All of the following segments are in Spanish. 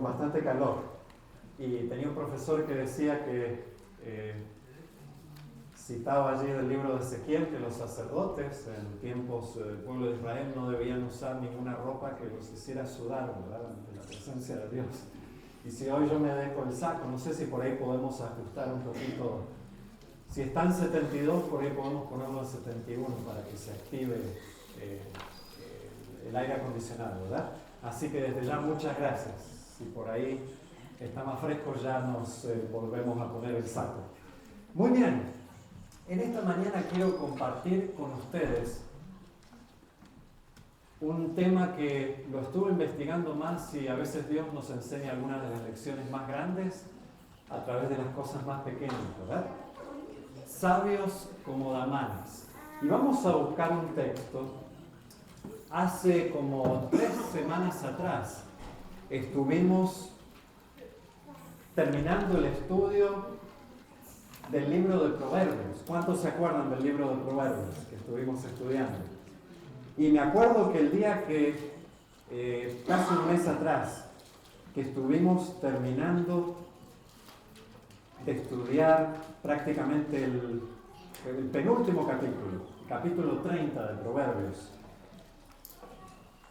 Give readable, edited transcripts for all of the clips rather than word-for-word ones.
bastante calor. Y tenía un profesor que decía que citaba allí del libro de Ezequiel que los sacerdotes en tiempos del pueblo de Israel no debían usar ninguna ropa que los hiciera sudar, ¿verdad?, ante la presencia de Dios. Y si hoy yo me dejo el saco, no sé si por ahí podemos ajustar un poquito. Si está en 72, por ahí podemos ponerlo en 71 para que se active el aire acondicionado, ¿verdad? Así que desde ya muchas gracias. Si por ahí está más fresco, ya nos volvemos a poner el saco. Muy bien, en esta mañana quiero compartir con ustedes un tema que lo estuve investigando más y a veces Dios nos enseña algunas de las lecciones más grandes a través de las cosas más pequeñas, ¿verdad? Sabios como Damanes. Y vamos a buscar un texto. Hace como 3 semanas atrás estuvimos terminando el estudio del libro de Proverbios. ¿Cuántos se acuerdan del libro de Proverbios que estuvimos estudiando? Y me acuerdo que el día que, casi un mes atrás, que estuvimos terminando de estudiar prácticamente el penúltimo capítulo 30 de Proverbios,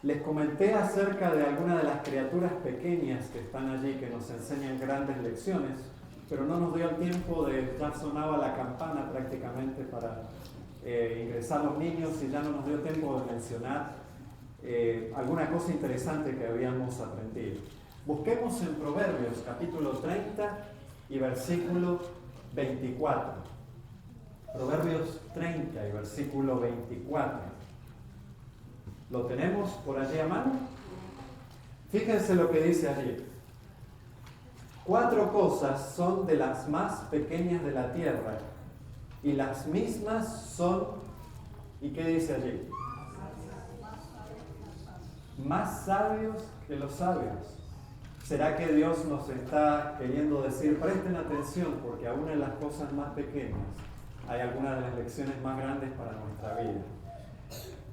les comenté acerca de algunas de las criaturas pequeñas que están allí, que nos enseñan grandes lecciones, pero no nos dio el tiempo ya sonaba la campana prácticamente para ingresar los niños y ya no nos dio tiempo de mencionar alguna cosa interesante que habíamos aprendido. Busquemos en Proverbios capítulo 30 y versículo 24. Proverbios 30 y versículo 24. ¿Lo tenemos por allí a mano? Fíjense lo que dice allí. 4 cosas son de las más pequeñas de la tierra, y las mismas son, ¿y qué dice allí? Más sabios que los sabios. ¿Será que Dios nos está queriendo decir, presten atención, porque aún en las cosas más pequeñas hay algunas de las lecciones más grandes para nuestra vida?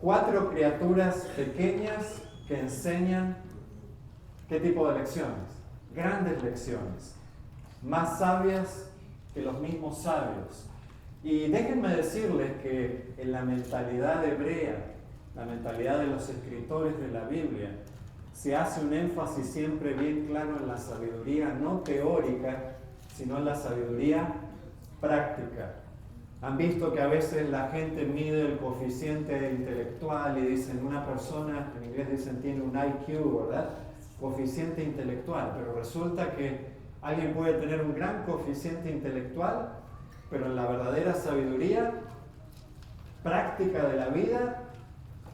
4 criaturas pequeñas que enseñan ¿qué tipo de lecciones? Grandes lecciones, más sabias que los mismos sabios. Y déjenme decirles que en la mentalidad hebrea, la mentalidad de los escritores de la Biblia, se hace un énfasis siempre bien claro en la sabiduría no teórica, sino en la sabiduría práctica. Han visto que a veces la gente mide el coeficiente intelectual y dicen una persona, en inglés dicen tiene un IQ, ¿verdad? Coeficiente intelectual, pero resulta que alguien puede tener un gran coeficiente intelectual, pero en la verdadera sabiduría práctica de la vida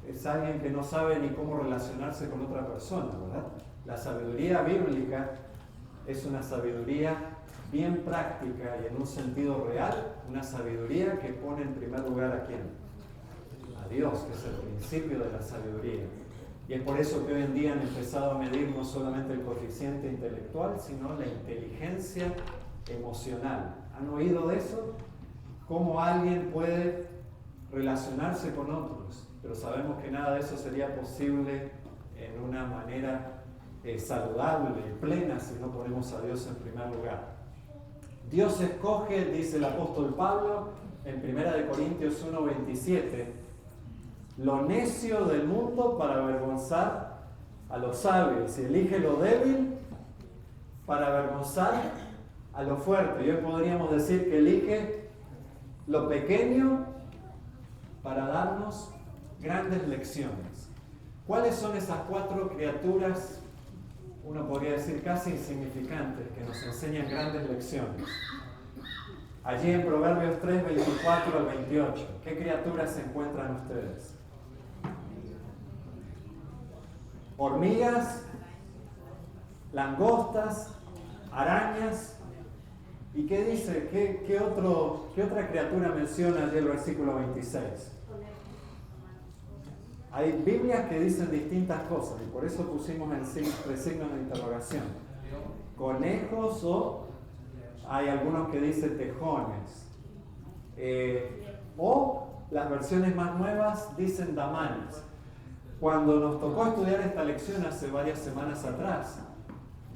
es alguien que no sabe ni cómo relacionarse con otra persona, ¿verdad? La sabiduría bíblica es una sabiduría bien práctica y en un sentido real, una sabiduría que pone en primer lugar ¿a quién? A Dios, que es el principio de la sabiduría. Y es por eso que hoy en día han empezado a medir no solamente el coeficiente intelectual, sino la inteligencia emocional. ¿Han oído de eso? ¿Cómo alguien puede relacionarse con otros? Pero sabemos que nada de eso sería posible en una manera saludable y plena si no ponemos a Dios en primer lugar. Dios escoge, dice el apóstol Pablo en 1 Corintios 1:27, lo necio del mundo para avergonzar a los sabios, y elige lo débil para avergonzar a lo fuerte. Y hoy podríamos decir que elige lo pequeño para darnos grandes lecciones. ¿Cuáles son esas 4 criaturas, uno podría decir casi insignificantes, que nos enseñan grandes lecciones? Allí en Proverbios 3, 24 al 28, ¿qué criaturas se encuentran ustedes? Hormigas, langostas, arañas. ¿Y qué dice? ¿Qué otra criatura menciona allí el versículo 26? Hay Biblias que dicen distintas cosas y por eso pusimos el signo de interrogación. Conejos o hay algunos que dicen tejones. O las versiones más nuevas dicen damanes. Cuando nos tocó estudiar esta lección hace varias semanas atrás,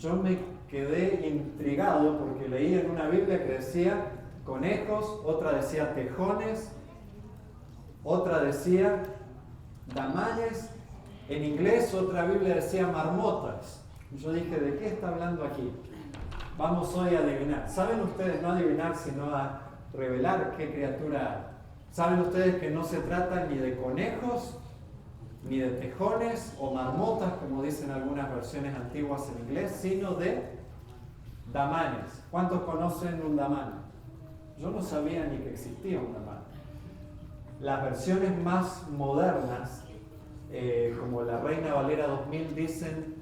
yo me quedé intrigado porque leí en una Biblia que decía conejos, otra decía tejones, otra decía damanes, en inglés otra Biblia decía marmotas. Yo dije, ¿de qué está hablando aquí? Vamos hoy a adivinar. ¿Saben ustedes, no adivinar, sino a revelar qué criatura hay? ¿Saben ustedes que no se trata ni de conejos, ni de tejones o marmotas, como dicen algunas versiones antiguas en inglés, sino de damanes? ¿Cuántos conocen un damán? Yo no sabía ni que existía un damán. Las versiones más modernas, como la Reina Valera 2000, dicen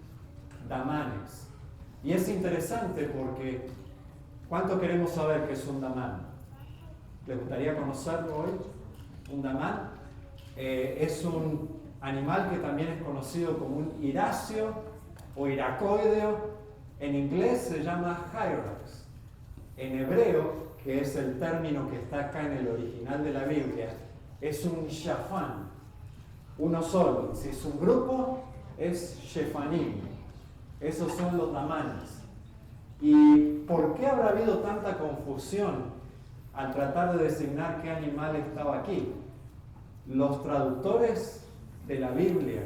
damanes. Y es interesante porque ¿cuánto queremos saber qué es un damán? ¿Les gustaría conocerlo hoy? Un damán es un animal que también es conocido como un iracio o iracoideo. En inglés se llama hyrax. En hebreo, que es el término que está acá en el original de la Biblia, es un shafán, uno solo. Si es un grupo, es shefanim. Esos son los damanes. ¿Y por qué habrá habido tanta confusión al tratar de designar qué animal estaba aquí? Los traductores de la Biblia,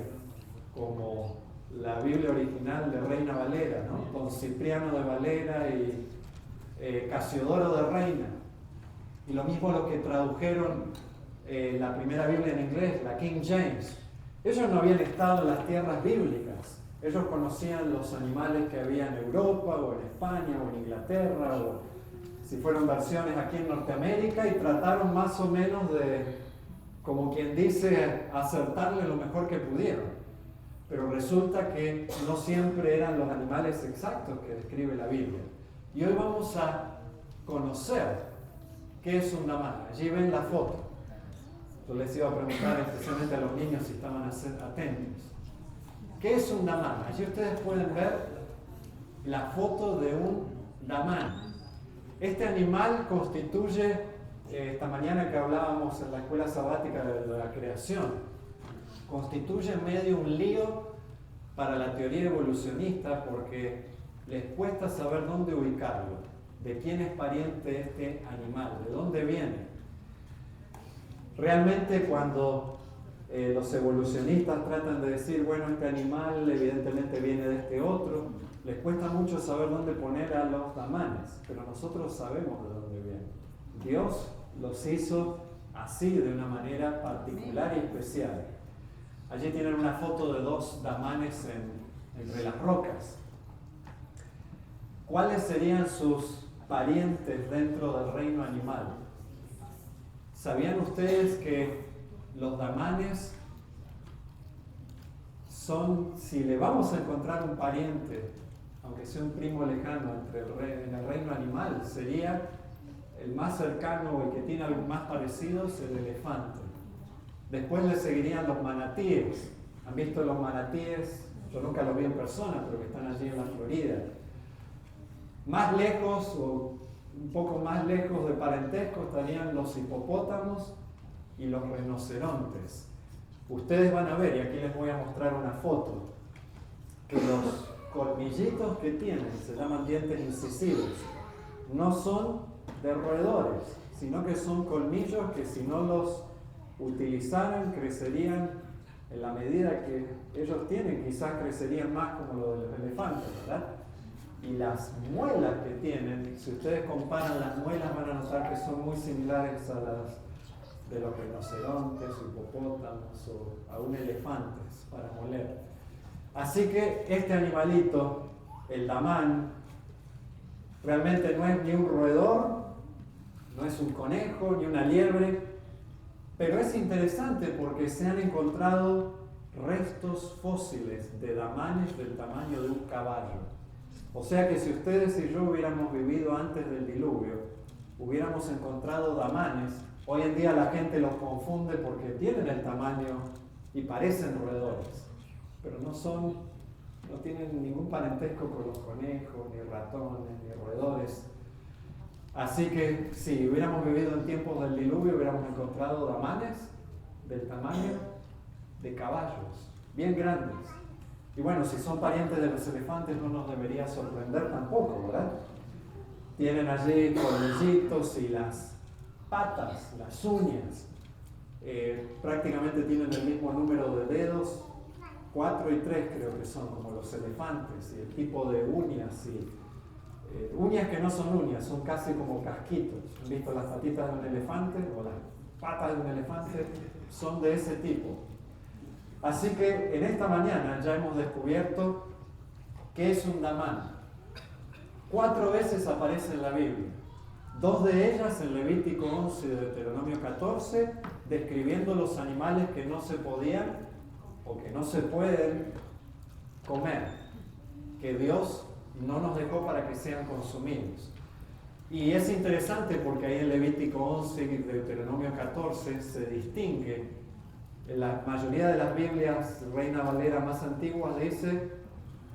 como la Biblia original de Reina Valera, ¿no? Con Cipriano de Valera y Casiodoro de Reina, y lo mismo los que tradujeron la primera Biblia en inglés, la King James, ellos no habían estado en las tierras bíblicas. Ellos conocían los animales que había en Europa, o en España, o en Inglaterra, o si fueron versiones aquí en Norteamérica, y trataron más o menos de, como quien dice, acertarle lo mejor que pudieron. Pero resulta que no siempre eran los animales exactos que describe la Biblia. Y hoy vamos a conocer qué es un damán. Allí ven la foto. Yo les iba a preguntar especialmente a los niños si estaban atentos. ¿Qué es un damán? Allí ustedes pueden ver la foto de un damán. Este animal constituye, esta mañana que hablábamos en la escuela sabática de la creación, constituye medio un lío para la teoría evolucionista porque les cuesta saber dónde ubicarlo, de quién es pariente este animal, de dónde viene. Realmente cuando los evolucionistas tratan de decir, bueno, este animal evidentemente viene de este otro, les cuesta mucho saber dónde poner a los damanes, pero nosotros sabemos de dónde vienen. Dios los hizo así, de una manera particular y especial. Allí tienen una foto de dos damanes entre las rocas. ¿Cuáles serían sus parientes dentro del reino animal? ¿Sabían ustedes que los damanes son, si le vamos a encontrar un pariente, aunque sea un primo lejano en el reino animal, sería el más cercano o el que tiene algo más parecido es el elefante? Después le seguirían los manatíes. ¿Han visto los manatíes? Yo nunca los vi en persona, pero que están allí en la Florida. Más lejos o un poco más lejos de parentesco estarían los hipopótamos y los rinocerontes. Ustedes van a ver, y aquí les voy a mostrar una foto, que los colmillitos que tienen, se llaman dientes incisivos, no son de roedores, sino que son colmillos que si no los utilizaran crecerían en la medida que ellos tienen, quizás crecerían más como lo de los elefantes, ¿verdad? Y las muelas que tienen, si ustedes comparan las muelas van a notar que son muy similares a las de los rinocerontes, hipopótamos o aún elefantes para moler. Así que este animalito, el damán, realmente no es ni un roedor, no es un conejo, ni una liebre, pero es interesante porque se han encontrado restos fósiles de damanes del tamaño de un caballo. O sea que si ustedes y yo hubiéramos vivido antes del diluvio, hubiéramos encontrado damanes. Hoy en día la gente los confunde porque tienen el tamaño y parecen roedores, pero no tienen ningún parentesco con los conejos, ni ratones, ni roedores. Así que si hubiéramos vivido en tiempos del diluvio, hubiéramos encontrado damanes del tamaño de caballos, bien grandes. Y bueno, si son parientes de los elefantes no nos debería sorprender tampoco, ¿verdad? Tienen allí colmillitos y las patas, las uñas, prácticamente tienen el mismo número de dedos, 4 y 3 creo que son, como los elefantes, y el tipo de uñas, y uñas que no son uñas, son casi como casquitos. ¿Han visto las patitas de un elefante o las patas de un elefante? Son de ese tipo. Así que en esta mañana ya hemos descubierto qué es un damán. 4 veces aparece en la Biblia. 2 de ellas en Levítico 11 y Deuteronomio 14, describiendo los animales que no se podían o que no se pueden comer, que Dios no nos dejó para que sean consumidos. Y es interesante porque ahí en Levítico 11 y Deuteronomio 14 se distingue. En la mayoría de las Biblias Reina Valera más antiguas dice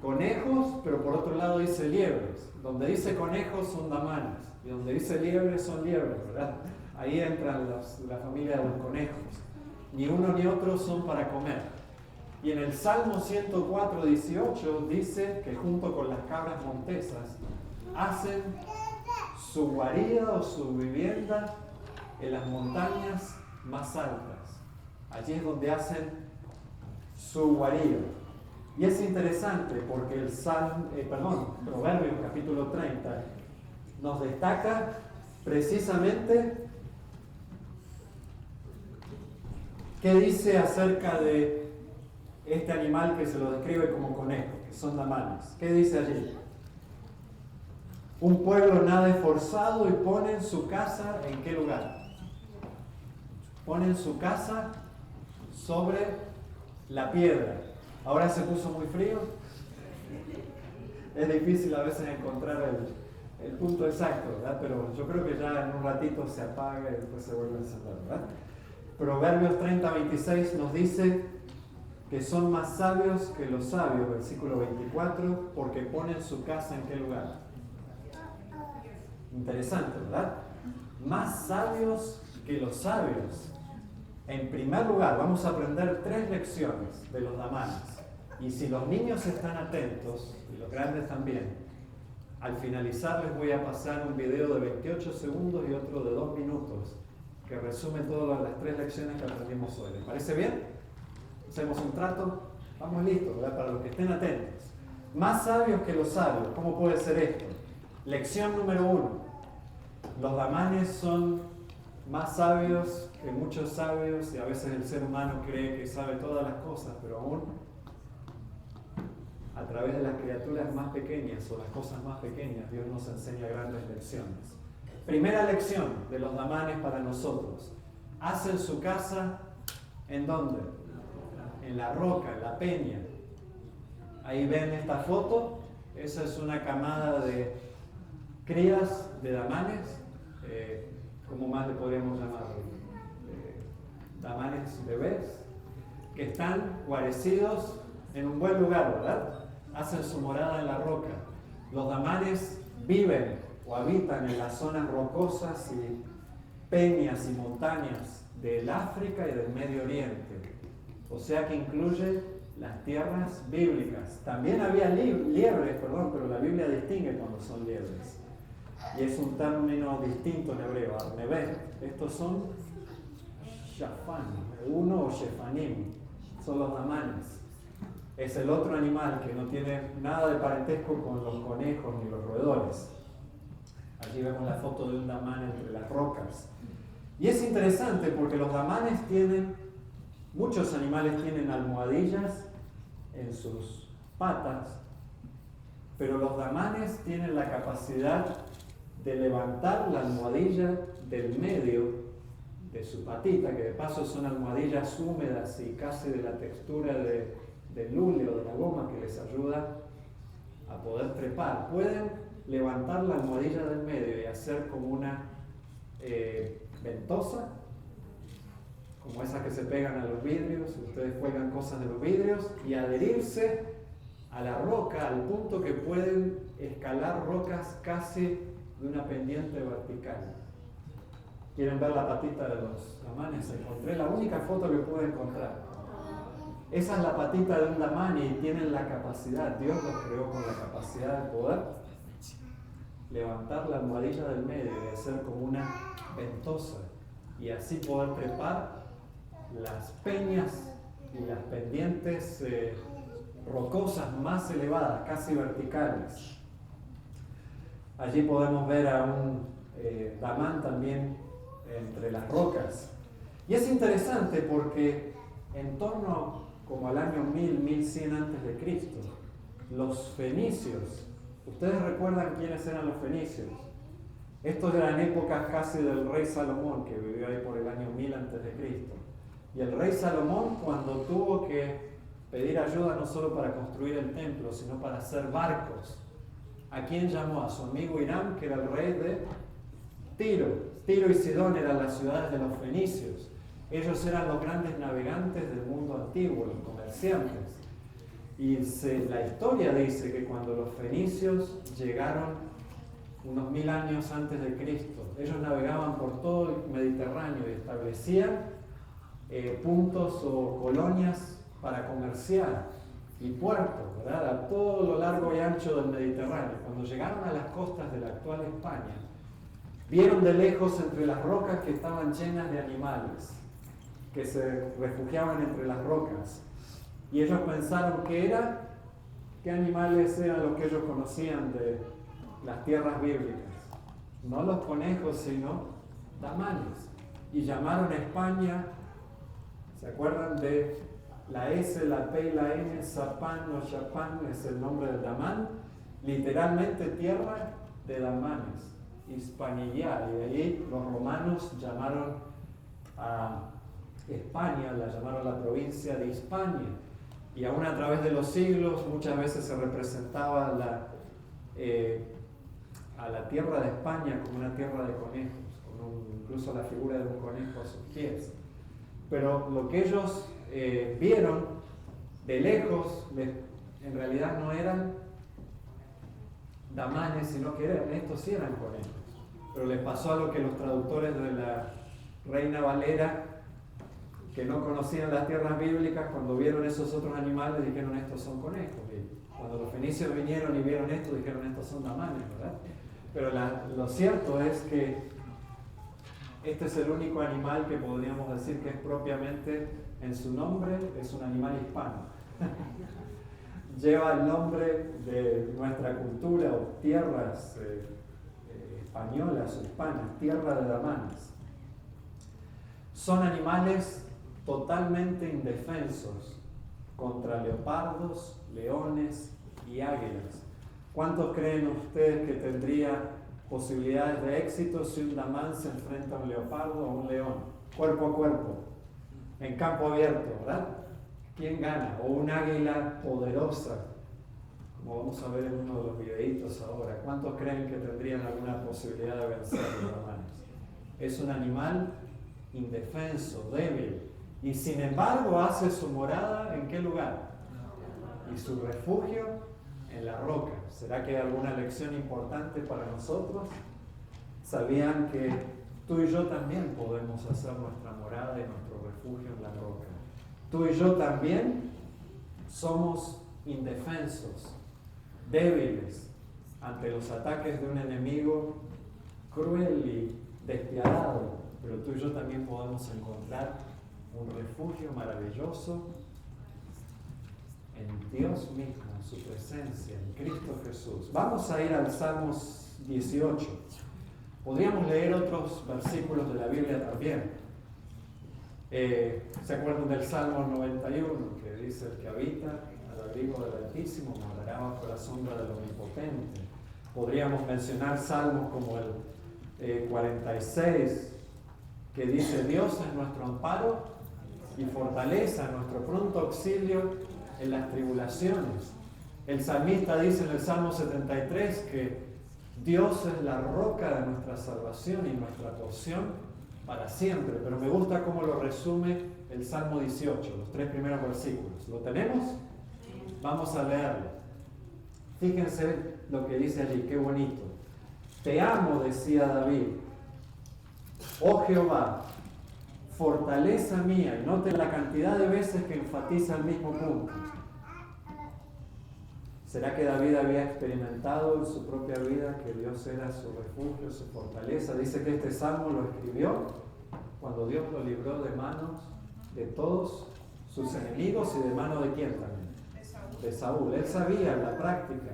conejos, pero por otro lado dice liebres. Donde dice conejos son damanes, y donde dice liebres son liebres, ¿verdad? Ahí entran la familia de los conejos. Ni uno ni otro son para comer. Y en el Salmo 104, 18 dice que junto con las cabras montesas hacen su guarida o su vivienda en las montañas más altas. Allí es donde hacen su guarida. Y es interesante porque el Proverbios capítulo 30 nos destaca precisamente qué dice acerca de este animal que se lo describe como conejo, que son damanes. ¿Qué dice allí? Un pueblo nada esforzado y ponen su casa ¿en qué lugar? Ponen su casa sobre la piedra. Ahora se puso muy frío. Es difícil a veces encontrar el punto exacto, ¿verdad? Pero yo creo que ya en un ratito se apaga y después se vuelve a encender, ¿verdad? Proverbios 30, 26 nos dice que son más sabios que los sabios, versículo 24, porque ponen su casa ¿en qué lugar? Interesante, ¿verdad? Más sabios que los sabios. En primer lugar, vamos a aprender 3 lecciones de los damanes. Y si los niños están atentos, y los grandes también, al finalizar les voy a pasar un video de 28 segundos y otro de 2 minutos, que resume todas las 3 lecciones que aprendimos hoy. ¿Les parece bien? ¿Hacemos un trato? Vamos listos, ¿verdad? Para los que estén atentos. Más sabios que los sabios. ¿Cómo puede ser esto? Lección número 1. Los damanes son más sabios que muchos sabios, y a veces el ser humano cree que sabe todas las cosas, pero aún a través de las criaturas más pequeñas o las cosas más pequeñas, Dios nos enseña grandes lecciones. Primera lección de los damanes para nosotros. Hacen su casa, ¿en dónde? En la roca, en la peña. Ahí ven esta foto. Esa es una camada de crías de damanes. ¿Cómo más le podríamos llamar? Damanes bebés, que están guarecidos en un buen lugar, ¿verdad? Hacen su morada en la roca. Los damanes viven o habitan en las zonas rocosas y peñas y montañas del África y del Medio Oriente. O sea que incluye las tierras bíblicas. También había liebres, pero la Biblia distingue cuando son liebres. Y es un término distinto en hebreo, arnebet. Estos son shafan, uno o shefanim, son los damanes. Es el otro animal que no tiene nada de parentesco con los conejos ni los roedores. Allí vemos la foto de un damán entre las rocas. Y es interesante porque los damanes muchos animales tienen almohadillas en sus patas, pero los damanes tienen la capacidad de levantar la almohadilla del medio de su patita, que de paso son almohadillas húmedas y casi de la textura del hule o de la goma, que les ayuda a poder trepar. Pueden levantar la almohadilla del medio y hacer como una ventosa, como esas que se pegan a los vidrios. Ustedes cuelgan cosas de los vidrios, y adherirse a la roca al punto que pueden escalar rocas casi de una pendiente vertical. ¿Quieren ver la patita de los damanes? Encontré la única foto que pude encontrar. Esa es la patita de un damán y tienen la capacidad, Dios los creó con la capacidad de poder levantar la almohadilla del medio y hacer como una ventosa y así poder trepar las peñas y las pendientes rocosas más elevadas, casi verticales. Allí podemos ver a un damán también entre las rocas. Y es interesante porque en torno como al año 1100 antes de Cristo, los fenicios, ¿ustedes recuerdan quiénes eran los fenicios? Estos eran épocas casi del rey Salomón, que vivió ahí por el año 1000 antes de Cristo. Y el rey Salomón, cuando tuvo que pedir ayuda no solo para construir el templo, sino para hacer barcos, ¿a quién llamó? A su amigo Hiram, que era el rey de Tiro. Tiro y Sidón eran las ciudades de los fenicios. Ellos eran los grandes navegantes del mundo antiguo, los comerciantes. Y la historia dice que cuando los fenicios llegaron unos 1000 años antes de Cristo, ellos navegaban por todo el Mediterráneo y establecían puntos o colonias para comerciar y puertos, ¿verdad? A todo lo largo y ancho del Mediterráneo. Cuando llegaron a las costas de la actual España, vieron de lejos entre las rocas que estaban llenas de animales, que se refugiaban entre las rocas. Y ellos pensaron qué animales eran los que ellos conocían de las tierras bíblicas. No los conejos, sino damanes. Y llamaron a España, ¿se acuerdan de la S, la P y la N? Zapán o Chapán es el nombre del damán. Literalmente tierra de damanes. Hispanilla. Y de ahí los romanos llamaron a España, la llamaron la provincia de Hispania. Y aún a través de los siglos muchas veces se representaba a la tierra de España como una tierra de conejos, con incluso la figura de un conejo a sus pies. Pero lo que ellos vieron de lejos, en realidad no eran damanes, sino que estos sí eran conejos. Pero les pasó a lo que los traductores de la Reina Valera, que no conocían las tierras bíblicas, cuando vieron esos otros animales dijeron estos son conejos. Y cuando los fenicios vinieron y vieron esto dijeron estos son damanes, ¿verdad? Pero lo cierto es que este es el único animal que podríamos decir que es propiamente, en su nombre, es un animal hispano. Lleva el nombre de nuestra cultura o tierras españolas o hispanas, tierra de damanes. Son animales totalmente indefensos contra leopardos, leones y águilas. ¿Cuántos creen ustedes que tendría posibilidades de éxito si un damán se enfrenta a un leopardo o a un león? Cuerpo a cuerpo, en campo abierto, ¿verdad? ¿Quién gana? O un águila poderosa, como vamos a ver en uno de los videitos ahora. ¿Cuántos creen que tendrían alguna posibilidad de vencer a los damanes? Es un animal indefenso, débil. Y sin embargo hace su morada ¿en qué lugar? Y su refugio en la roca. ¿Será que hay alguna lección importante para nosotros? ¿Sabían que tú y yo también podemos hacer nuestra morada y nuestro refugio en la roca? Tú y yo también somos indefensos, débiles ante los ataques de un enemigo cruel y despiadado, pero tú y yo también podemos encontrar un refugio maravilloso en Dios mismo, en su presencia, en Cristo Jesús. Vamos a ir al Salmos 18. Podríamos leer otros versículos de la Biblia también. ¿Se acuerdan del Salmo 91 que dice: el que habita al abrigo del Altísimo morará bajo la sombra del Omnipotente? Podríamos mencionar salmos como el 46 que dice: Dios es nuestro amparo y fortaleza, nuestro pronto auxilio en las tribulaciones. El salmista dice en el Salmo 73 que Dios es la roca de nuestra salvación y nuestra porción para siempre. Pero me gusta cómo lo resume el Salmo 18, los 3 primeros versículos. ¿Lo tenemos? Vamos a leerlo. Fíjense lo que dice allí, qué bonito. Te amo, decía David, oh Jehová, fortaleza mía. Y noten la cantidad de veces que enfatiza el mismo punto. ¿Será que David había experimentado en su propia vida que Dios era su refugio, su fortaleza? Dice que este salmo lo escribió cuando Dios lo libró de manos de todos sus enemigos y de mano de quién también. De Saúl. Él sabía en la práctica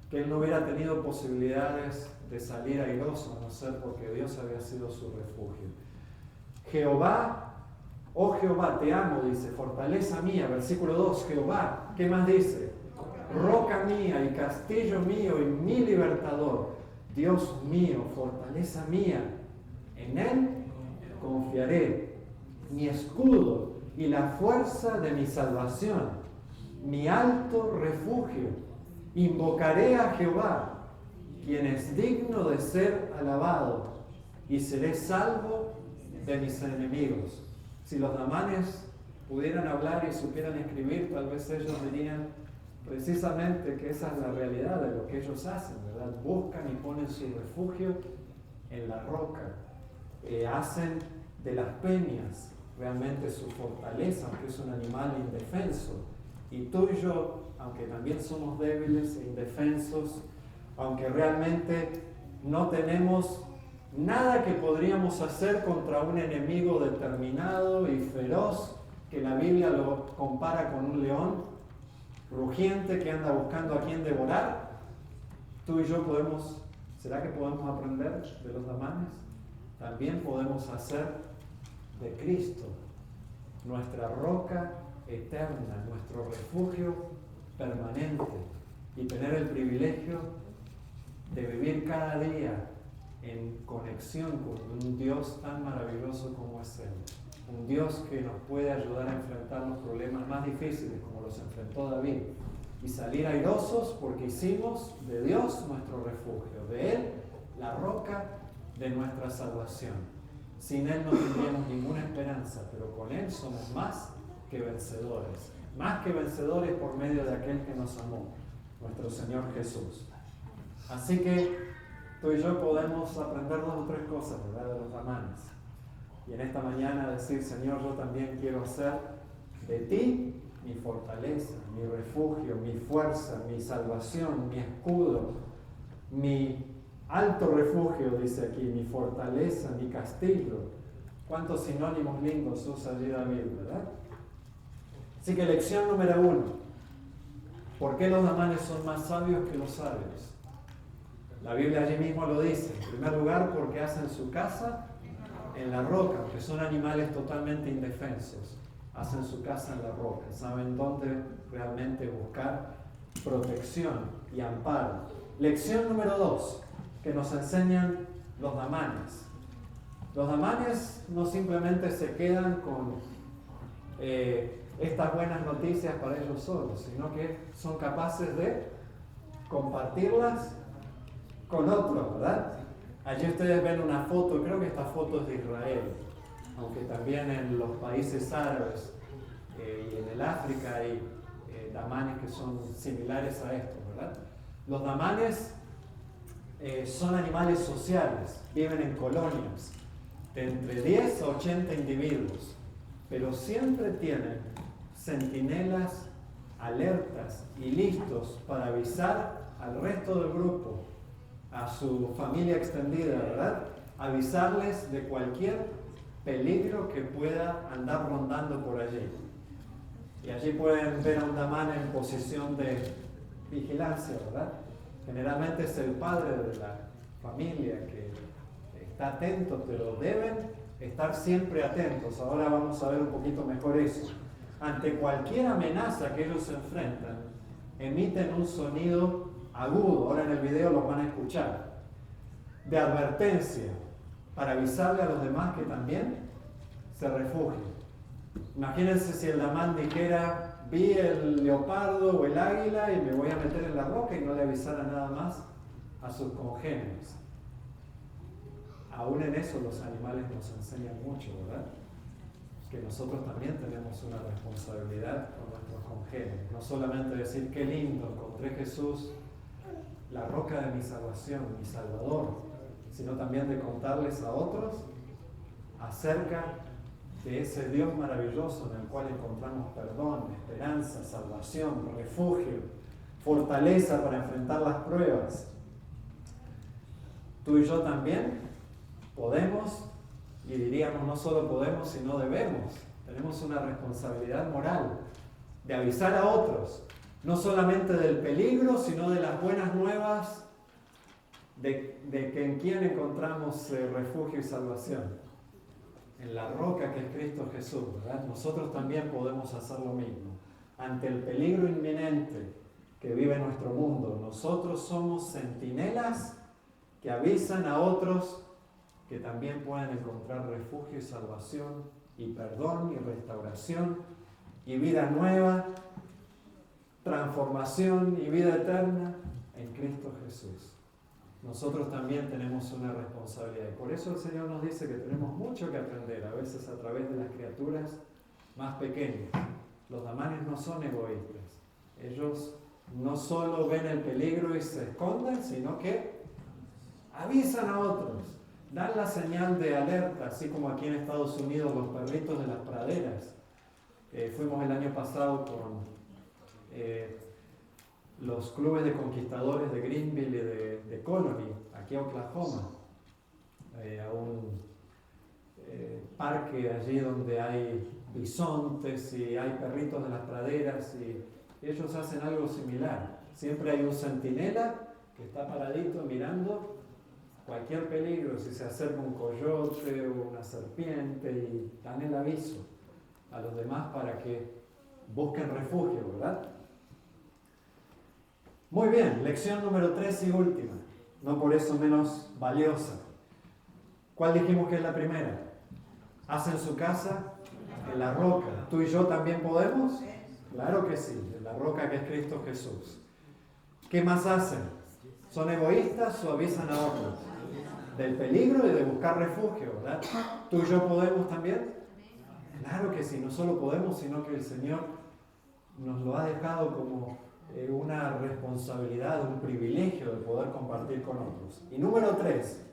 que él no hubiera tenido posibilidades de salir airoso, a no ser porque Dios había sido su refugio. Jehová, oh Jehová, te amo, dice, fortaleza mía, versículo 2, Jehová, ¿qué más dice? Roca mía y castillo mío y mi libertador, Dios mío, fortaleza mía, en él confiaré, mi escudo y la fuerza de mi salvación, mi alto refugio. Invocaré a Jehová, quien es digno de ser alabado, y seré salvo de mis enemigos. Si los namanes pudieran hablar y supieran escribir, tal vez ellos dirían precisamente que esa es la realidad de lo que ellos hacen, ¿verdad? Buscan y ponen su refugio en la roca. Hacen de las peñas realmente su fortaleza, aunque es un animal indefenso. Y tú y yo, aunque también somos débiles e indefensos, aunque realmente no tenemos nada que podríamos hacer contra un enemigo determinado y feroz, que la Biblia lo compara con un león rugiente que anda buscando a quien devorar, tú y yo podemos, ¿será que podemos aprender de los namanes? También podemos hacer de Cristo nuestra roca eterna, nuestro refugio permanente, y tener el privilegio de vivir cada día en conexión con un Dios tan maravilloso como es Él. Un Dios que nos puede ayudar a enfrentar los problemas más difíciles como los enfrentó David, y salir airosos porque hicimos de Dios nuestro refugio, de Él la roca de nuestra salvación. Sin Él no tendríamos ninguna esperanza, pero con Él somos más que vencedores por medio de aquel que nos amó, nuestro Señor Jesús. Así que tú y yo podemos aprender 2 o 3 cosas, ¿verdad?, de los namanes. Y en esta mañana decir, Señor, yo también quiero hacer de ti mi fortaleza, mi refugio, mi fuerza, mi salvación, mi escudo, mi alto refugio, dice aquí, mi fortaleza, mi castillo. ¿Cuántos sinónimos lindos usa allí David, verdad? Así que lección número 1. ¿Por qué los namanes son más sabios que los sabios? La Biblia allí mismo lo dice. En primer lugar, porque hacen su casa en la roca, porque son animales totalmente indefensos. Hacen su casa en la roca. Saben dónde realmente buscar protección y amparo. Lección número 2, que nos enseñan los namanes. Los namanes no simplemente se quedan con estas buenas noticias para ellos solos, sino que son capaces de compartirlas con otros, ¿verdad? Allí ustedes ven una foto, creo que esta foto es de Israel, aunque también en los países árabes y en el África hay namanes que son similares a estos, ¿verdad? Los namanes son animales sociales, viven en colonias de entre 10 a 80 individuos, pero siempre tienen centinelas alertas y listos para avisar al resto del grupo, a su familia extendida, ¿verdad? Avisarles de cualquier peligro que pueda andar rondando por allí. Y allí pueden ver a un namán en posición de vigilancia, ¿verdad? Generalmente es el padre de la familia que está atento, pero deben estar siempre atentos. Ahora vamos a ver un poquito mejor eso. Ante cualquier amenaza que ellos se enfrentan, emiten un sonido agudo, ahora en el video lo van a escuchar, de advertencia, para avisarle a los demás que también se refugien. Imagínense si el namán dijera, vi el leopardo o el águila y me voy a meter en la roca, y no le avisara nada más a sus congéneres. Aún en eso los animales nos enseñan mucho, ¿verdad? Que nosotros también tenemos una responsabilidad con nuestros congéneres. No solamente decir, qué lindo, encontré Jesús, la roca de mi salvación, mi Salvador, sino también de contarles a otros acerca de ese Dios maravilloso en el cual encontramos perdón, esperanza, salvación, refugio, fortaleza para enfrentar las pruebas. Tú y yo también podemos, y diríamos no solo podemos, sino debemos. Tenemos una responsabilidad moral de avisar a otros, no solamente del peligro, sino de las buenas nuevas de que en quién encontramos refugio y salvación. En la roca que es Cristo Jesús, ¿verdad? Nosotros también podemos hacer lo mismo. Ante el peligro inminente que vive nuestro mundo, nosotros somos centinelas que avisan a otros que también pueden encontrar refugio y salvación, y perdón y restauración, y vida nueva, transformación y vida eterna en Cristo Jesús. Nosotros también tenemos una responsabilidad y por eso el Señor nos dice que tenemos mucho que aprender, a veces a través de las criaturas más pequeñas. Los damanes no son egoístas. Ellos no solo ven el peligro y se esconden, sino que avisan a otros, dan la señal de alerta, así como aquí en Estados Unidos los perritos de las praderas. Fuimos el año pasado con los clubes de conquistadores de Greenville y de Colony, aquí a Oklahoma, a un parque allí donde hay bisontes y hay perritos de las praderas, y ellos hacen algo similar. Siempre hay un centinela que está paradito mirando cualquier peligro, si se acerca un coyote o una serpiente, y dan el aviso a los demás para que busquen refugio, ¿verdad? Muy bien, lección número 3 y última, no por eso menos valiosa. ¿Cuál dijimos que es la primera? ¿Hacen su casa en la roca? ¿Tú y yo también podemos? Claro que sí, en la roca que es Cristo Jesús. ¿Qué más hacen? ¿Son egoístas o avisan a otros? Del peligro y de buscar refugio, ¿verdad? ¿Tú y yo podemos también? Claro que sí, no solo podemos, sino que el Señor nos lo ha dejado como una responsabilidad, un privilegio de poder compartir con otros. Y número 3,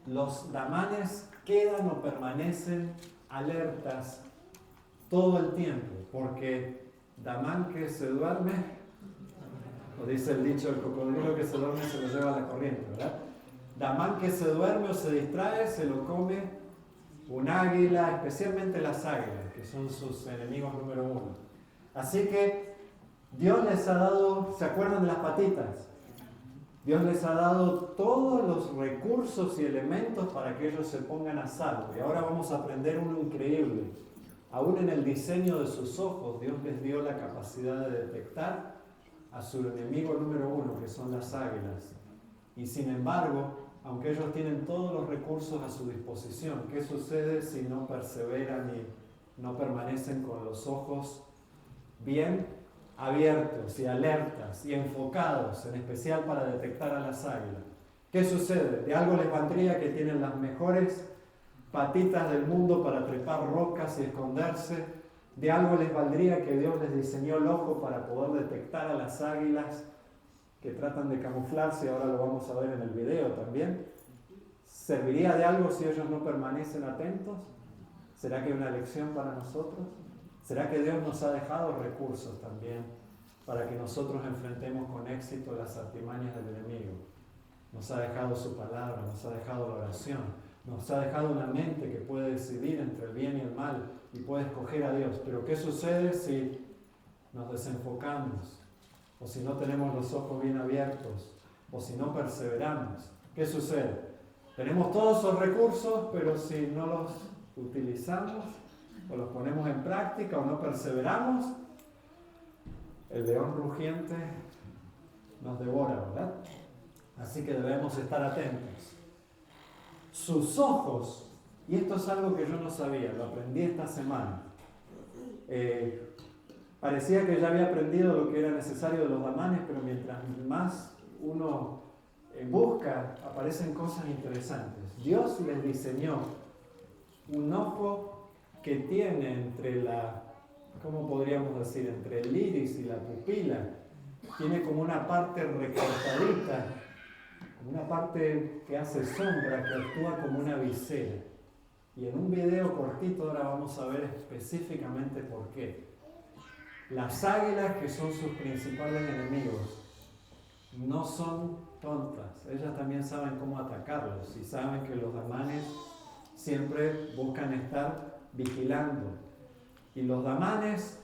los damanes quedan o permanecen alertas todo el tiempo, porque damán que se duerme, o dice el dicho, el cocodrilo que se duerme se lo lleva a la corriente, ¿verdad? Damán que se duerme o se distrae, se lo come un águila, especialmente las águilas, que son sus enemigos número 1. Así que Dios les ha dado, ¿se acuerdan de las patitas? Dios les ha dado todos los recursos y elementos para que ellos se pongan a salvo. Y ahora vamos a aprender uno increíble. Aún en el diseño de sus ojos, Dios les dio la capacidad de detectar a su enemigo número 1, que son las águilas. Y sin embargo, aunque ellos tienen todos los recursos a su disposición, ¿qué sucede si no perseveran y no permanecen con los ojos bien abiertos y alertas y enfocados, en especial para detectar a las águilas? ¿Qué sucede? De algo les valdría que tienen las mejores patitas del mundo para trepar rocas y esconderse. De algo les valdría que Dios les diseñó el ojo para poder detectar a las águilas que tratan de camuflarse, ahora lo vamos a ver en el video también. ¿Serviría de algo si ellos no permanecen atentos? ¿Será que hay una lección para nosotros? ¿Será que Dios nos ha dejado recursos también para que nosotros enfrentemos con éxito las artimañas del enemigo? Nos ha dejado su palabra, nos ha dejado la oración, nos ha dejado una mente que puede decidir entre el bien y el mal y puede escoger a Dios. Pero ¿qué sucede si nos desenfocamos? O si no tenemos los ojos bien abiertos, o si no perseveramos. ¿Qué sucede? Tenemos todos esos recursos, pero si no los utilizamos, o los ponemos en práctica, o no perseveramos, el león rugiente nos devora, ¿verdad? Así que debemos estar atentos. Sus ojos, y esto es algo que yo no sabía, lo aprendí esta semana. Parecía que ya había aprendido lo que era necesario de los damanes, pero mientras más uno busca, aparecen cosas interesantes. Dios les diseñó un ojo que tiene entre ¿cómo podríamos decir? Entre el iris y la pupila. Tiene como una parte recortadita, una parte que hace sombra, que actúa como una visera. Y en un video cortito ahora vamos a ver específicamente por qué. Las águilas, que son sus principales enemigos, no son tontas. Ellas también saben cómo atacarlos y saben que los damanes siempre buscan estar vigilando. Y los damanes,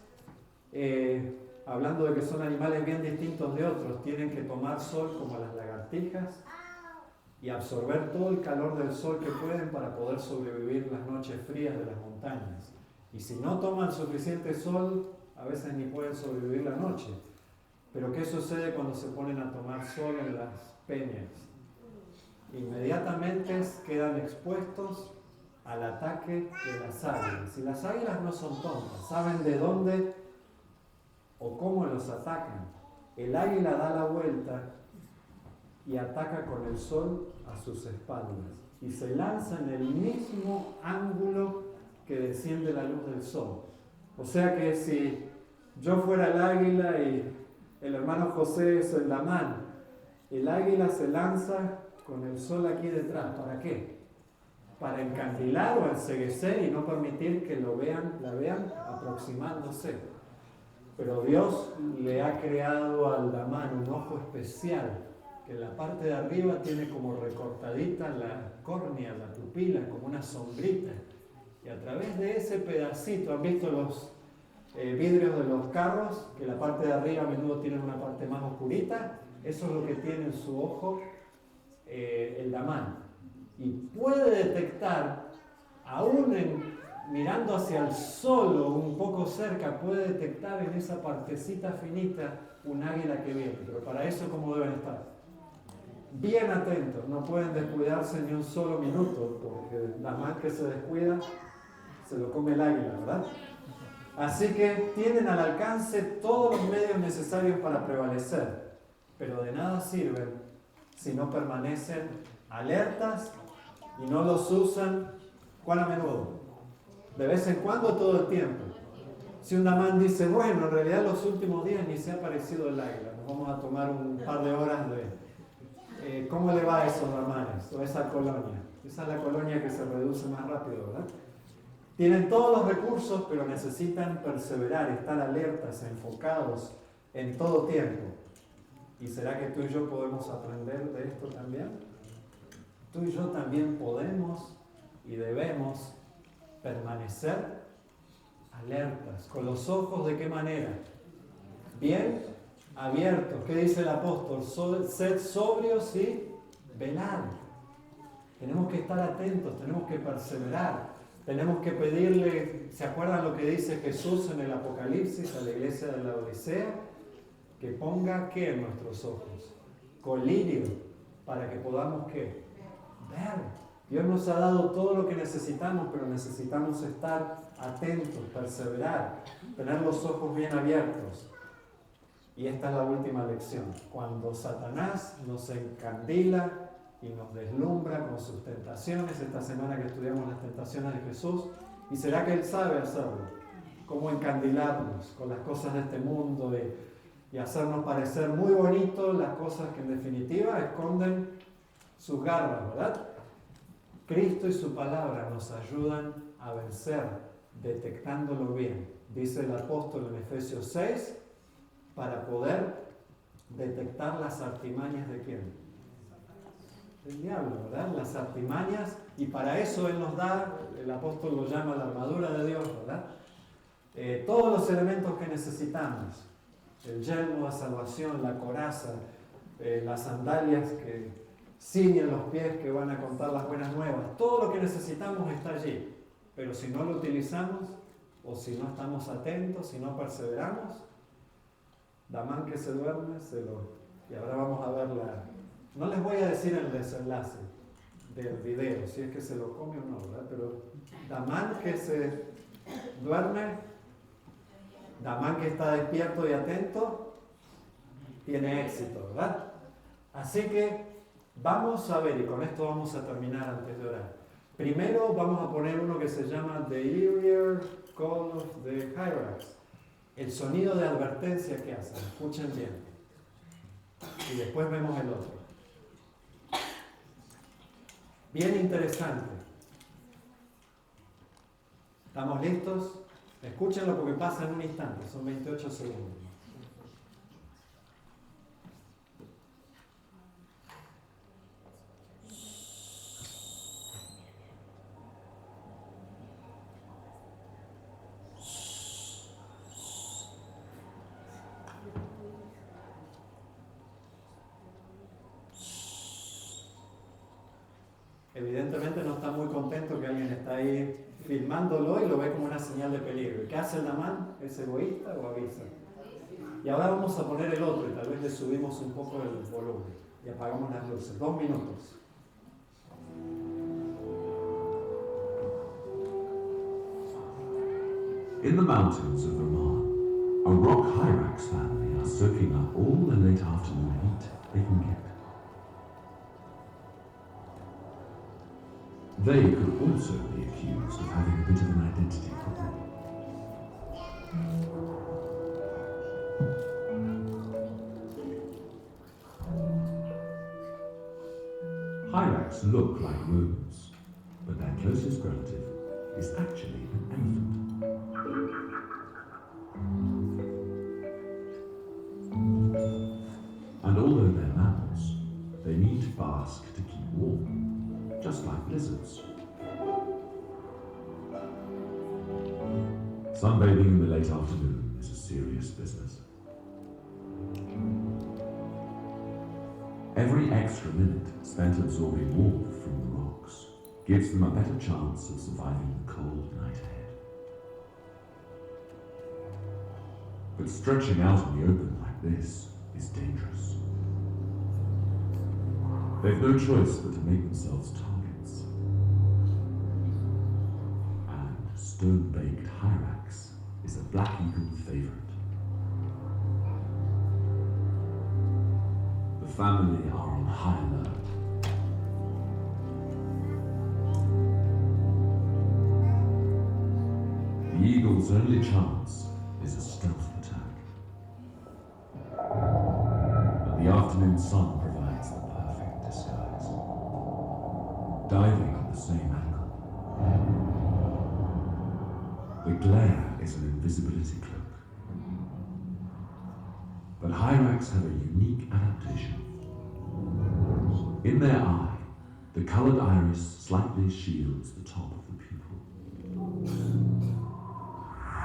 hablando de que son animales bien distintos de otros, tienen que tomar sol como las lagartijas y absorber todo el calor del sol que pueden para poder sobrevivir las noches frías de las montañas. Y si no toman suficiente sol, a veces ni pueden sobrevivir la noche. Pero ¿qué sucede cuando se ponen a tomar sol en las peñas? Inmediatamente quedan expuestos al ataque de las águilas. Y las águilas no son tontas, saben de dónde o cómo los atacan. El águila da la vuelta y ataca con el sol a sus espaldas y se lanza en el mismo ángulo que desciende la luz del sol. O sea que si yo fuera el águila y el hermano José es el damán, el águila se lanza con el sol aquí detrás. ¿Para qué? Para encandilar o enceguecer y no permitir que la vean aproximándose. Pero Dios le ha creado al damán un ojo especial, que en la parte de arriba tiene como recortadita la córnea, la pupila, como una sombrita. Y a través de ese pedacito, ¿han visto los vidrios de los carros? Que la parte de arriba a menudo tienen una parte más oscurita. Eso es lo que tiene en su ojo el damán. Y puede detectar, aún mirando hacia el sol o un poco cerca, puede detectar en esa partecita finita un águila que viene. Pero para eso, ¿cómo deben estar? Bien atentos, no pueden descuidarse ni un solo minuto, porque el damán que se descuida se lo come el águila, ¿verdad? Así que tienen al alcance todos los medios necesarios para prevalecer, pero de nada sirven si no permanecen alertas y no los usan. ¿Cuán a menudo? De vez en cuando, todo el tiempo. Si un damán dice, bueno, en realidad los últimos días ni se ha aparecido el águila, nos vamos a tomar un par de horas de cómo le va a esos damanes o a esa colonia. Esa es la colonia que se reduce más rápido, ¿verdad? Tienen todos los recursos, pero necesitan perseverar, estar alertas, enfocados en todo tiempo. ¿Y será que tú y yo podemos aprender de esto también? Tú y yo también podemos y debemos permanecer alertas. ¿Con los ojos de qué manera? Bien abiertos. ¿Qué dice el apóstol? Sed sobrios y velad. Tenemos que estar atentos, tenemos que perseverar, tenemos que pedirle. ¿Se acuerdan lo que dice Jesús en el Apocalipsis a la iglesia de la Odisea? Que ponga ¿qué en nuestros ojos? Colirio, para que podamos ¿qué? Ver. Dios nos ha dado todo lo que necesitamos, pero necesitamos estar atentos, perseverar, tener los ojos bien abiertos. Y esta es la última lección. Cuando Satanás nos encandila y nos deslumbra con sus tentaciones, esta semana que estudiamos las tentaciones de Jesús, ¿y será que Él sabe hacerlo? ¿Cómo encandilarnos con las cosas de este mundo y hacernos parecer muy bonitos las cosas que en definitiva esconden sus garras, ¿verdad? Cristo y su palabra nos ayudan a vencer, detectándolo bien. Dice el apóstol en Efesios 6, para poder detectar las artimañas de ¿quién? Del diablo, ¿verdad? Las artimañas, y para eso Él nos da, el apóstol lo llama la armadura de Dios, ¿verdad? Todos los elementos que necesitamos, el yelmo de salvación, la coraza, las sandalias que ciñen los pies que van a contar las buenas nuevas, todo lo que necesitamos está allí, pero si no lo utilizamos, o si no estamos atentos, si no perseveramos, damán que se duerme, y ahora vamos a ver no les voy a decir el desenlace del video, si es que se lo come o no, ¿verdad? Pero damán que se duerme, damán que está despierto y atento, tiene éxito, ¿verdad? Así que vamos a ver, y con esto vamos a terminar antes de orar. Primero vamos a poner uno que se llama The Earlier Call of the Hyrax, el sonido de advertencia que hacen, escuchen bien. Y después vemos el otro. Bien interesante. ¿Estamos listos? Escúchenlo porque pasa en un instante, son 28 segundos. Evidentemente no está muy contento que alguien está ahí filmándolo y lo ve como una señal de peligro. ¿Qué hace el Damán? ¿Es egoísta o avisa? Y ahora vamos a poner el otro y tal vez le subimos un poco el volumen y apagamos las luces. 2 minutos. In the mountains of Vermont, a rock hyrax family are soaking up all the late afternoon heat they can get. They could also be accused of having a bit of an identity problem. Hyrax look like rodents, but their closest relative is actually an elephant. And although they're mammals, they need to bask to keep warm, just like lizards. Sunbathing in the late afternoon is a serious business. Every extra minute spent absorbing warmth from the rocks gives them a better chance of surviving the cold night ahead. But stretching out in the open like this is dangerous. They've no choice but to make themselves targets. And stone-baked hyrax is a black eagle favorite. The family are on high alert. The eagle's only chance is a stealth attack. But the afternoon sun provides the perfect disguise. Diving at the same angle. The glare is an invisibility cloak. But hyrax have a unique adaptation. In their eye, the colored iris slightly shields the top of the pupil.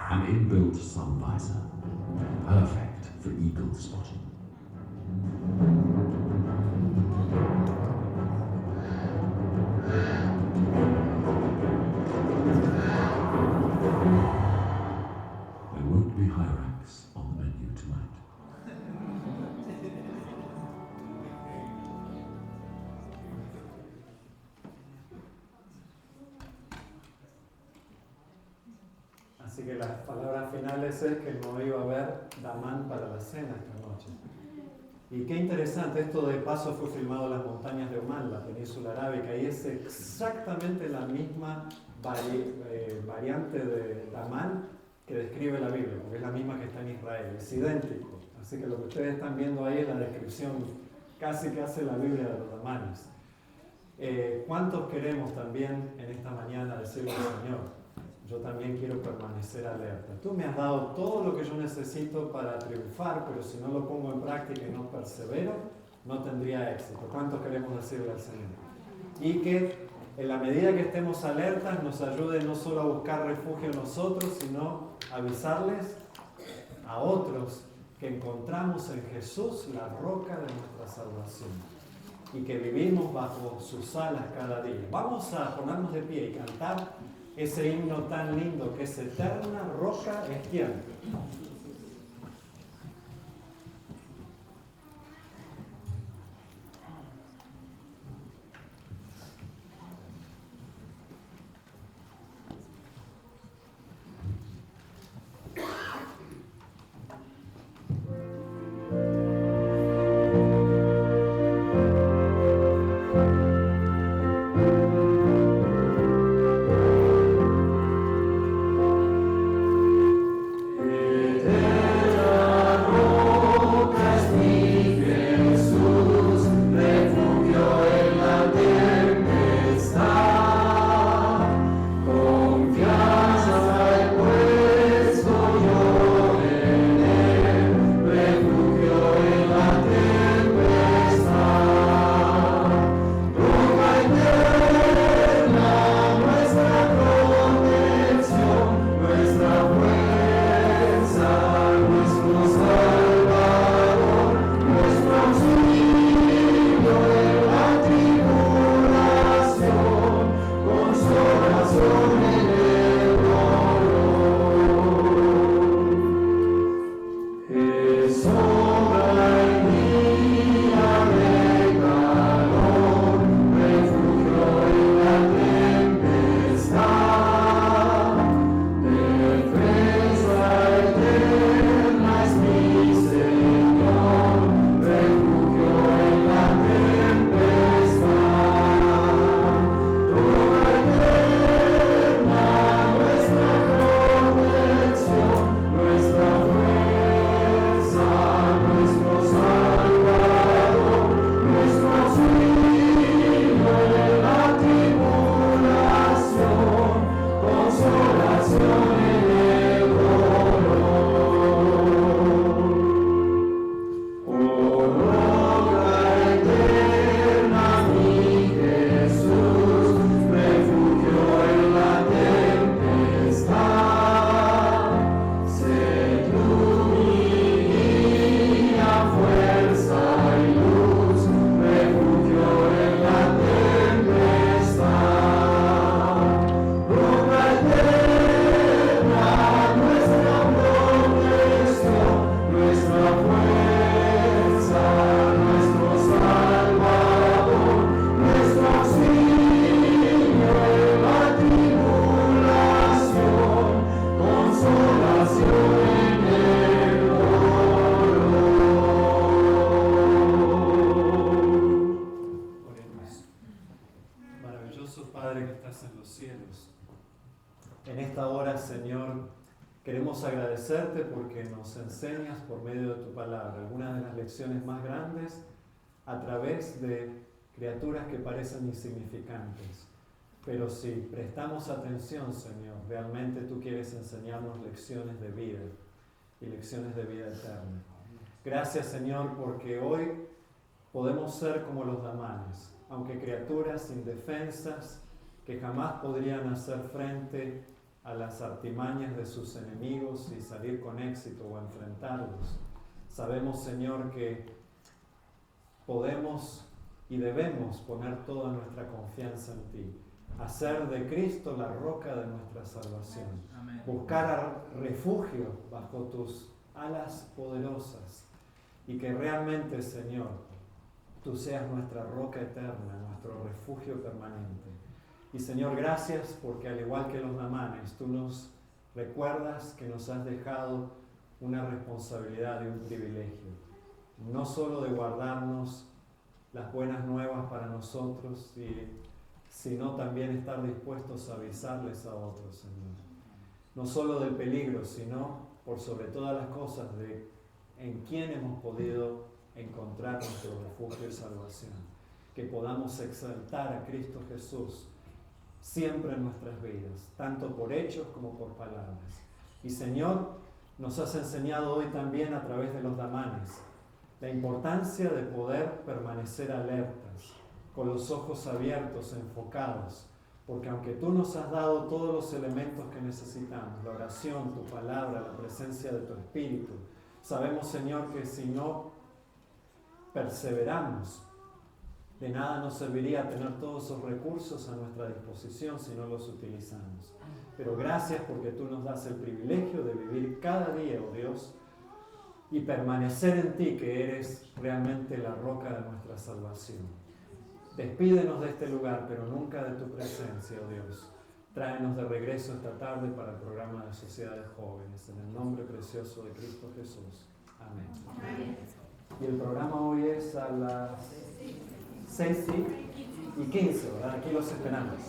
An inbuilt sun visor, perfect for eagle spotting. There won't be hyrax on the menu tonight. Así que las palabras finales es que no iba a haber Damán para la cena esta noche. Y qué interesante, esto de paso fue filmado en las montañas de Omán, la península arábica, y es exactamente la misma variante de Damán que describe la Biblia, porque es la misma que está en Israel, es idéntico. Así que lo que ustedes están viendo ahí es la descripción casi que hace la Biblia de los Damanes. ¿Cuántos queremos también en esta mañana decirle al Señor? Yo también quiero permanecer alerta. Tú me has dado todo lo que yo necesito para triunfar, pero si no lo pongo en práctica y no persevero, no tendría éxito. ¿Cuántos queremos decirle al Señor? Y que en la medida que estemos alertas nos ayude no solo a buscar refugio nosotros, sino avisarles a otros que encontramos en Jesús la roca de nuestra salvación y que vivimos bajo sus alas cada día. Vamos a ponernos de pie y cantar ese himno tan lindo que es eterna roca es quien. It Queremos agradecerte porque nos enseñas por medio de tu palabra algunas de las lecciones más grandes a través de criaturas que parecen insignificantes. Pero si prestamos atención, Señor, realmente tú quieres enseñarnos lecciones de vida y lecciones de vida eterna. Gracias, Señor, porque hoy podemos ser como los damanes, aunque criaturas indefensas que jamás podrían hacer frente a las artimañas de sus enemigos y salir con éxito o enfrentarlos. Sabemos, Señor, que podemos y debemos poner toda nuestra confianza en ti, hacer de Cristo la roca de nuestra salvación, Amén. buscar refugio bajo tus alas poderosas y que realmente, Señor, tú seas nuestra roca eterna, nuestro refugio permanente. Y Señor, gracias porque al igual que los damanes, tú nos recuerdas que nos has dejado una responsabilidad y un privilegio, no solo de guardarnos las buenas nuevas para nosotros, sino también estar dispuestos a avisarles a otros, Señor. No solo del peligro, sino por sobre todas las cosas de en quién hemos podido encontrar nuestro refugio y salvación. Que podamos exaltar a Cristo Jesús siempre en nuestras vidas, tanto por hechos como por palabras. Y Señor, nos has enseñado hoy también a través de los damanes la importancia de poder permanecer alertas, con los ojos abiertos, enfocados, porque aunque tú nos has dado todos los elementos que necesitamos, la oración, tu palabra, la presencia de tu Espíritu, sabemos, Señor, que si no perseveramos, de nada nos serviría tener todos esos recursos a nuestra disposición si no los utilizamos. Pero gracias porque tú nos das el privilegio de vivir cada día, oh Dios, y permanecer en ti, que eres realmente la roca de nuestra salvación. Despídenos de este lugar, pero nunca de tu presencia, oh Dios. Tráenos de regreso esta tarde para el programa de Sociedad de Jóvenes, en el nombre precioso de Cristo Jesús. Amén. Amén. Y el programa hoy es a las 6:15, ¿verdad? Aquí los esperamos.